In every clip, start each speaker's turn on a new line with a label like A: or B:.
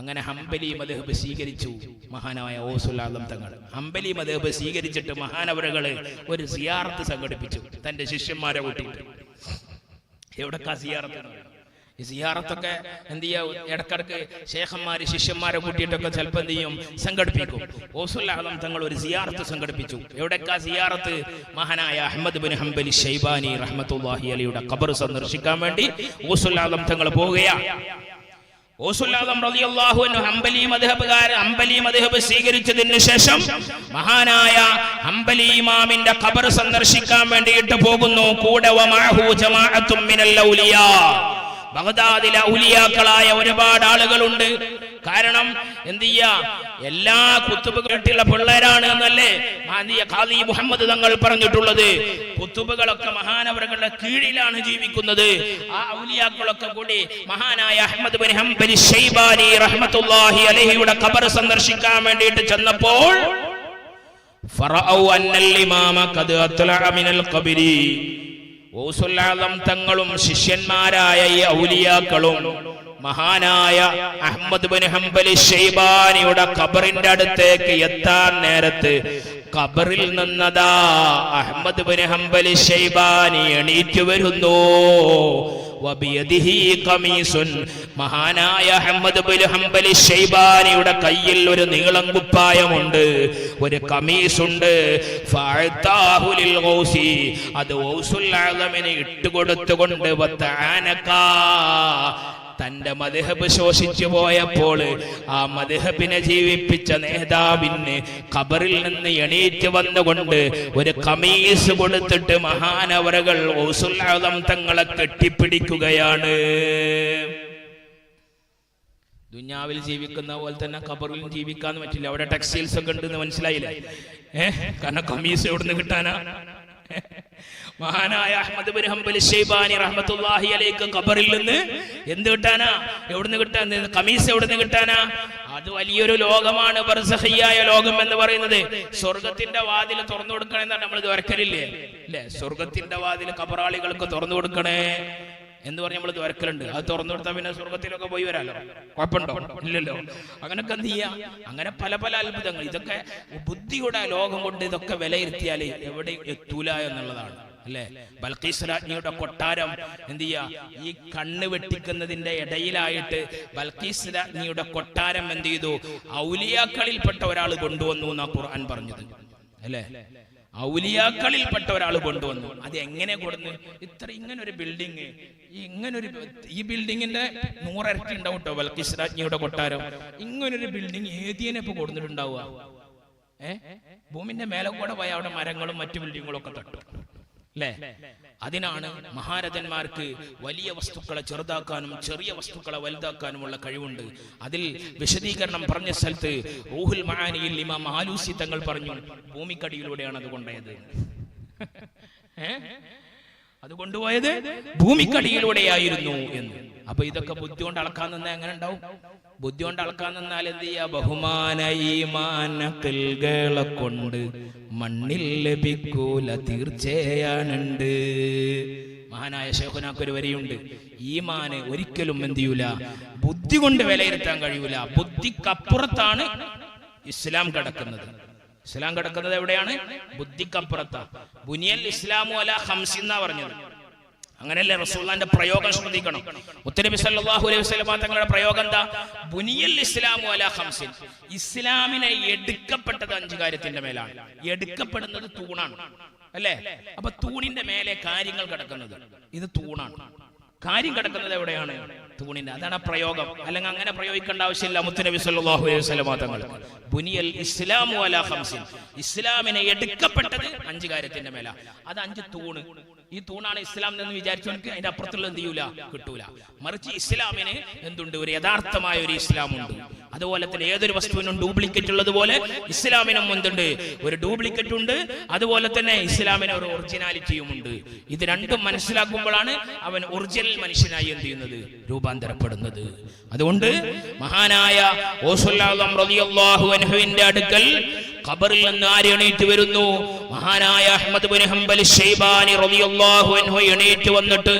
A: അങ്ങനെ ഹംബലി മദ്ഹബ് സ്വീകരിച്ചു മഹാനായ ഗൗസുൽ ആലം തങ്ങൾ. ഹംബലി മദ്ഹബ് സ്വീകരിച്ചിട്ട് മഹാനവറുകള് ഒരു സിയാറത്ത് സംഘടിപ്പിച്ചു തന്റെ ശിഷ്യന്മാരെ കൂട്ടിയിട്ട്. എവിടക്കാ സിയാറത്ത്? ഈ സിയാറത്തൊക്കെ എന്ത് ചെയ്യാ, ഇടക്കിടക്ക് ശേഖന്മാര് ശിഷ്യന്മാരെ കൂട്ടിയിട്ടൊക്കെ ചിലപ്പോൾ എന്ത് ചെയ്യും, സംഘടിപ്പിക്കും. ഗൗസുൽ ആലം തങ്ങൾ ഒരു സിയാറത്ത് സംഘടിപ്പിച്ചു. എവിടേക്കാ സിയാറത്ത്? മഹാനായ അഹ്മദ് ബിൻ ഹംബലി ഷൈബാനി റഹ്മത്തുള്ളാഹി അലൈഹിയുടെ ഖബർ സന്ദർശിക്കാൻ വേണ്ടി ഗൗസുൽ ആലം തങ്ങൾ പോവുകയാണ്. ഗൗസുൽ ആലം റളിയല്ലാഹു അൻഹു ഹംബലി മദ്ഹബ് സ്വീകരിച്ചതിന് ശേഷം മഹാനായ ഹംബലി ഇമാമിന്റെ ഖബർ സന്ദർശിക്കാൻ വേണ്ടിയിട്ട് പോകുന്നു. കൂടെ വമഅഹു ജമാഅത്തും മിനൽ ഔലിയാ, ബഗ്ദാദിലെ ഔലിയാക്കളായ ഒരുപാട് ആളുകളുണ്ട്. കാരണം എന്ത് ചെയ്യാ, എല്ലാ കുത്തുബ് കേട്ടുള്ള പിള്ളേരാണ് എന്നല്ലേ ഖാദി മുഹമ്മദ് തങ്ങൾ പറഞ്ഞിട്ടുള്ളത്. കുത്തുബുകളൊക്കെ മഹാനവറുകളുടെ കീഴിലാണ് ജീവിക്കുന്നത്. ആ ഔലിയാക്കളൊക്കെ കൂടി മഹാനായ അഹ്മദ് ബിൻ ഹംബലി ഷൈബാനി റഹ്മത്തുള്ളാഹി അലൈഹിയുടെ ഖബർ സന്ദർശിക്കാൻ വേണ്ടിയിട്ട് ചെന്നപ്പോൾ ഫറഔ അന്നൽ ഇമാമ ഖദ് അത്ലഅ മിനൽ ഖബരി, ഗൗസുൽ ആലം തങ്ങളും ശിഷ്യന്മാരായ ഈ ഔലിയാക്കളും മഹാനായ അഹ്മദ് ബിൻ ഹംബലി ഷൈബാനിയുടെ ഖബറിന്റെ അടുത്തേക്ക് എത്താൻ നേരത്ത് ഖബറിൽ നിന്നതാ അഹ്മദ് ബിൻ ഹംബലി ഷൈബാനി എണീറ്റ് വരുന്നു. വബിയദിഹി ഖമീസുൻ, മഹാനായ അഹ്മദ് ബിൻ ഹംബലി ഷൈബാനിയുടെ കയ്യിൽ ഒരു നീളം കുപ്പായമുണ്ട്, ഒരു ഖമീസുണ്ട്. ഫഅതാഹു ലിൽ ഗൗസി, അത് ഗൗസുൽ ആലമിനെ ഇട്ടുകൊടുത്തുകൊണ്ട് വതഅനകാ, തന്റെ മദ്ഹബ് ശോഷിച്ചു പോയപ്പോൾ ആ മദ്ഹബിനെ ജീവിപ്പിച്ച നേതാവിന് ഖബറിൽ നിന്ന് എണീറ്റ് വന്നുകൊണ്ട് ഒരു ഖമീസ് കൊടുത്തിട്ട് മഹാനവറുകൾ ഗൗസുൽ ആലം തങ്ങളെ കെട്ടിപ്പിടിക്കുകയാണ്. ദുനിയാവിൽ ജീവിക്കുന്ന പോലെ തന്നെ ഖബറിലും ജീവിക്കാൻ പറ്റില്ല. അവിടെ ടെക്സ്റ്റൈൽസ് ഒക്കെ ഉണ്ടെന്ന് മനസ്സിലായില്ലേ? കാരണം ഖമീസ് എവിടുന്ന് കിട്ടാനാ? മഹാനായ അഹ്മദ് ബിൻ ഹംബലി ഷൈബാനി റഹ്മത്തുള്ളാഹി അലൈഹി ഖബറിൽ നിന്ന് എന്ത് കിട്ടാനാ? എവിടുന്ന് കിട്ടാൻ? ഖമീസ് എവിടുന്ന് കിട്ടാനാ? അത് വലിയൊരു ലോകമാണ്, ബർസഖിയായ ലോകം എന്ന് പറയുന്നത്. സ്വർഗത്തിന്റെ വാതിൽ തുറന്നു കൊടുക്കണേ എന്നാണ് നമ്മൾ ദ്വാരക്കലില്ലേ അല്ലെ? സ്വർഗത്തിന്റെ വാതിൽ ഖബറാളികൾക്ക് തുറന്നു കൊടുക്കണേ എന്ന് പറഞ്ഞ് നമ്മൾ ദ്വാരക്കലുണ്ട്. അത് തുറന്നു കൊടുത്താൽ പിന്നെ സ്വർഗത്തിലൊക്കെ പോയി വരാലോ, കുഴപ്പമുണ്ടോ? ഇല്ലല്ലോ. അങ്ങനൊക്കെ എന്ത് ചെയ്യാം? അങ്ങനെ പല പല അത്ഭുതങ്ങൾ. ഇതൊക്കെ ബുദ്ധിയുടെ ലോകം കൊണ്ട് ഇതൊക്കെ വിലയിരുത്തിയാൽ എവിടെ എത്തൂല എന്നുള്ളതാണ് അല്ലെ? ബൽഖീസ് രാജ്ഞിയുടെ കൊട്ടാരം എന്ത് ചെയ്യാ, ഈ കണ്ണ് വെട്ടിക്കുന്നതിന്റെ ഇടയിലായിട്ട് ബൽഖീസ് രാജ്ഞിയുടെ കൊട്ടാരം എന്ത് ചെയ്തു? ഔലിയാക്കളിൽപ്പെട്ട ഒരാൾ കൊണ്ടുവന്നു എന്നാ ഖുർആൻ പറഞ്ഞത് അല്ലെ? ഔലിയാക്കളിൽപ്പെട്ട ഒരാൾ കൊണ്ടുവന്നു. അത് എങ്ങനെ കൊടുന്നു? ഇങ്ങനൊരു ബിൽഡിങ്, ഈ ബിൽഡിങ്ങിന്റെ 100 ഇരട്ടി ഉണ്ടാവും കേട്ടോ ബൽഖീസ് രാജ്ഞിയുടെ കൊട്ടാരം. ഇങ്ങനൊരു ബിൽഡിങ് ഏതിനെ ഇപ്പൊ കൊടുത്തിട്ടുണ്ടാവുക? ഭൂമിന്റെ മേലെ കൂടെ പോയ അവിടെ മരങ്ങളും മറ്റു ബിൽഡിങ്ങുകളും ഒക്കെ തട്ടും അല്ലേ? അതിനാണ് മഹാരഥന്മാർക്ക് വലിയ വസ്തുക്കളെ ചെറുതാക്കാനും ചെറിയ വസ്തുക്കളെ വലുതാക്കാനുമുള്ള കഴിവുണ്ട്. അതിൽ വിശദീകരണം പറഞ്ഞ സ്ഥലത്ത് റൂഹുൽ മആനിയിൽ ഇമാം ആലൂസി തങ്ങൾ പറഞ്ഞു, ഭൂമിക്കടിയിലൂടെയാണ് അത് കൊണ്ടുപോയത്. അത് കൊണ്ടുപോയത് ഭൂമിക്കടിയിലൂടെയായിരുന്നു എന്ന്. അപ്പൊ ഇതൊക്കെ ബുദ്ധി കൊണ്ട് അളക്കാൻ നിന്നാൽ എങ്ങനെ ഉണ്ടാവും? ബുദ്ധി കൊണ്ട് അളക്കാൻ നിന്നാൽ എന്ത് ചെയ്യാ? ബഹുമാന ഈമാനകളെ കൊണ്ട് മണ്ണിൽ ലഭിക്കൂല തീർച്ചയാണുണ്ട്. മഹാനായ ശൈഖുനാക്കൊരു വരിയുണ്ട്, ഈമാന് ഒരിക്കലും എന്ത് ചെയ്യൂല, ബുദ്ധി കൊണ്ട് വിലയിരുത്താൻ കഴിയൂല. ബുദ്ധിക്കപ്പുറത്താണ് ഇസ്ലാം കിടക്കുന്നത്. ഇസ്ലാം കിടക്കുന്നത് എവിടെയാണ്? ബുദ്ധിക്കപ്പുറത്താ. ബുനിയൽ ഇസ്ലാമു അലാ ഖംസി എന്നാ പറഞ്ഞത്. അങ്ങനെയല്ലേ? റസൂലുള്ളാഹിന്റെ പ്രയോഗം ശ്രദ്ധിക്കണം. മുത്തനബി സല്ലല്ലാഹു അലൈഹി വസല്ലം തങ്ങളുടെ പ്രയോഗം എന്താ? ബുനിയൽ ഇസ്ലാമു അലാ ഖംസിൻ. ഇസ്ലാമിനെ എടുക്കപ്പെട്ടത് 5 കാര്യത്തിന്റെ മേലാണ്. എടുക്കപ്പെടുന്നത് തൂണാണ് അല്ലേ? അപ്പൊ തൂണിന്റെ മേലെ കാര്യങ്ങൾ കിടക്കുന്നത്. ഇത് തൂണാണ്. കാര്യം കിടക്കുന്നത് എവിടെയാണ്? തൂണിന്റെ. അതാണ് പ്രയോഗം. അല്ലെങ്കിൽ അങ്ങനെ പ്രയോഗിക്കേണ്ട ആവശ്യമില്ല. മുത്തനബി സല്ലല്ലാഹു അലൈഹി വസല്ലം തങ്ങൾക്ക് ബുനിയൽ ഇസ്ലാമു അലാ ഖംസിൻ, ഇസ്ലാമിനെ എടുക്കപ്പെട്ടത് 5 കാര്യത്തിന്റെ മേല. അത് 5 തൂണ്. ഈ തൂണാണ് ഇസ്ലാം എന്ന് വിചാരിച്ചവർക്ക് അതിന്റെ അപ്പുറത്തുള്ള എന്ത് ചെയ്യൂല, കിട്ടൂല. മറിച്ച് ഇസ്ലാമിന് എന്തുണ്ട്? ഒരു യഥാർത്ഥമായ ഒരു ഇസ്ലാമുണ്ട്. അതുപോലെ തന്നെ ഏതൊരു വസ്തുവിനും ഡ്യൂപ്ലിക്കേറ്റ് ഉള്ളതുപോലെ ഇസ്ലാമിനും എന്തുണ്ട്? ഒരു ഡ്യൂപ്ലിക്കേറ്റ് ഉണ്ട്. അതുപോലെ തന്നെ ഇസ്ലാമിന് ഒരു ഒറിജിനാലിറ്റിയും ഉണ്ട്. ഇത് രണ്ടും മനസ്സിലാക്കുമ്പോഴാണ് അവൻ ഒറിജിനൽ മനുഷ്യനായി എന്ത് ചെയ്യുന്നത്? രൂപാന്തരപ്പെടുന്നത്. അതുകൊണ്ട് മഹാനായ ഗൗസുൽ ആലം റളിയല്ലാഹു അൻഹുവിന്റെ അടുക്കൽ ഖബറിൽ നിന്ന് ആര് എണീറ്റ് വരുന്നു? മഹാനായ അഹ്മദ് ബിൻ ഹംബലി ഷൈബാനി റളിയല്ലാഹു അൻഹു എണീറ്റ് വന്നിട്ട്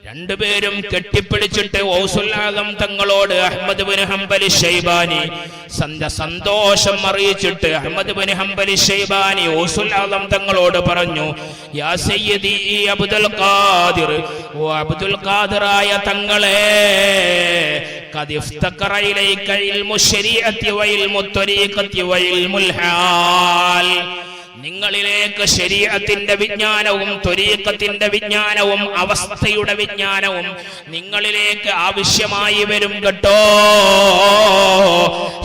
A: രണ്ടുപേരും കെട്ടിപ്പിടിച്ചിട്ട് ഗൗസുൽ ആദം തങ്ങളോട് അഹ്മദ് ബിൻ ഹംബൽ ശൈബാനി സന്തോഷം അറിയിച്ചിട്ട് അഹ്മദ് ബിൻ ഹംബൽ ശൈബാനി ഗൗസുൽ ആദം തങ്ങളോട് പറഞ്ഞു, യാ സയ്യിദി അബ്ദുൽ ഖാദിർ, ഓ അബ്ദുൽ ഖാദിറായ തങ്ങളെ, ഖദ് ഇഫ്തഖറ ഇലൈക ഇൽമു ശരീഅത്തി വ ഇൽമു ത്വരീഖത്തി വ ഇൽമുൽ ഹാൽ, നിങ്ങളിലേക്ക് ശരീഅത്തിന്റെ വിജ്ഞാനവും ത്വരീഖത്തിന്റെ വിജ്ഞാനവും അവസ്ഥയുടെ വിജ്ഞാനവും നിങ്ങളിലേക്ക് ആവശ്യമായി വരും കേട്ടോ.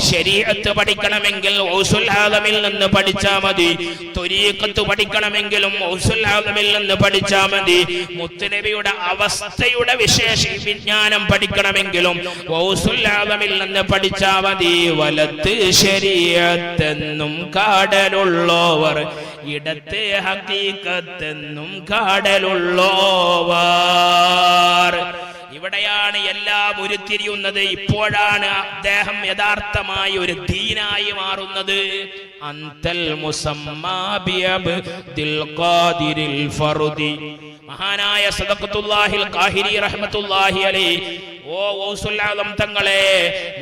A: ശരീഅത്ത് പഠിക്കണമെങ്കിൽ ഗൗസുൽ ആദമിൽ നിന്ന് പഠിച്ചാൽ മതി, ത്വരീഖത്ത് പഠിക്കണമെങ്കിലും ഗൗസുൽ ആദമിൽ നിന്ന് പഠിച്ചാൽ മതി, മുത്തുനബിയുടെ അവസ്ഥയുടെ വിശേഷ വിജ്ഞാനം പഠിക്കണമെങ്കിലും ഗൗസുൽ ആദമിൽ നിന്ന് പഠിച്ചാൽ മതി. വലത്ത് ശരീഅത്തെന്നും കാടലുള്ളവർ, ഇടത്തെ ഹഖീഖത്തെന്നും കാടലുള്ളവർ. ഇവിടെയാണ് എല്ലാം ഉരുത്തിരിയുന്നത്. ഇപ്പോഴാണ് അദ്ദേഹം യഥാർത്ഥമായി ഒരു ദീനായി മാറുന്നത്. അന്തൽ മുസമ്മാ ബി അബ്ദിൽ ഖാദിരിൽ ഫർദി, മഹാനായ സദഖത്തുല്ലാഹിൽ ഖാഹിരി റഹ്മത്തുള്ളാഹി അലൈഹി, ഓ ഗൗസുൽ ആദം തങ്ങളെ,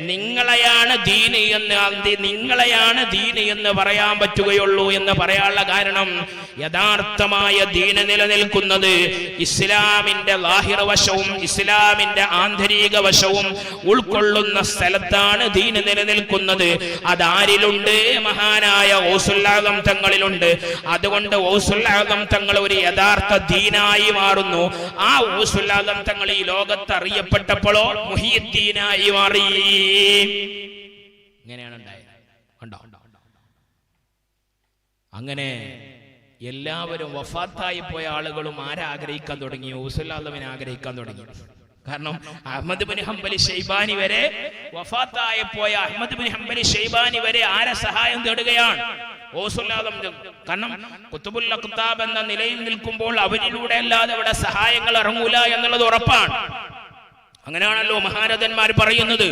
A: നിങ്ങളെയാണ് ദീന് എന്ന് പറയാൻ പറ്റുകയുള്ളൂ എന്ന് പറയാനുള്ള കാരണം, യഥാർത്ഥമായ ദീന് നിലനിൽക്കുന്നത് ഇസ്ലാമിന്റെ ലാഹിർ വശവും ഇസ്ലാമിന്റെ ആന്തരിക വശവും ഉൾക്കൊള്ളുന്ന സ്ഥലത്താണ് ദീന് നിലനിൽക്കുന്നത്. അതാരിലുണ്ട്? മഹാനായ ഗൗസുൽ ആദം തങ്ങളിലുണ്ട്. അതുകൊണ്ട് ഗൗസുൽ ആദം തങ്ങൾ ഒരു യഥാർത്ഥ ദീനായി മാറുന്നു. ആ ഗൗസുൽ ആദം തങ്ങൾ ഈ ലോകത്ത് അറിയപ്പെട്ടപ്പോൾ മുഹിയുദ്ദീനായി മാറി. ഇങ്ങനെയാണ് ഉണ്ടായത്. കണ്ടോ? അങ്ങനെ എല്ലാവരും വഫാത്തായി പോയ ആളുകളും ആരാഗ്രഹിക്കാൻ തുടങ്ങി? ഗൗസുൽ ആദമിനെ ആഗ്രഹിക്കാൻ തുടങ്ങി. കാരണം അഹ്മദ് ബിൻ ഹംബൽ ശൈബാനി വരെ, വഫാത്തായി പോയ അഹ്മദ് ബിൻ ഹംബൽ ശൈബാനി വരെ ആരെ സഹായം തേടുകയാണ്? ഗൗസുൽ ആദം. കാരണം ഖുതുബുൽ അഖ്താബ് എന്ന നിലയിൽ നിൽക്കുമ്പോൾ അവരിലൂടെ അല്ലാതെ ഇവിടെ സഹായങ്ങൾ ഇറങ്ങൂല എന്നുള്ളത് ഉറപ്പാണ്. അങ്ങനെയാണല്ലോ മഹാരഥന്മാർ പറയുന്നത്.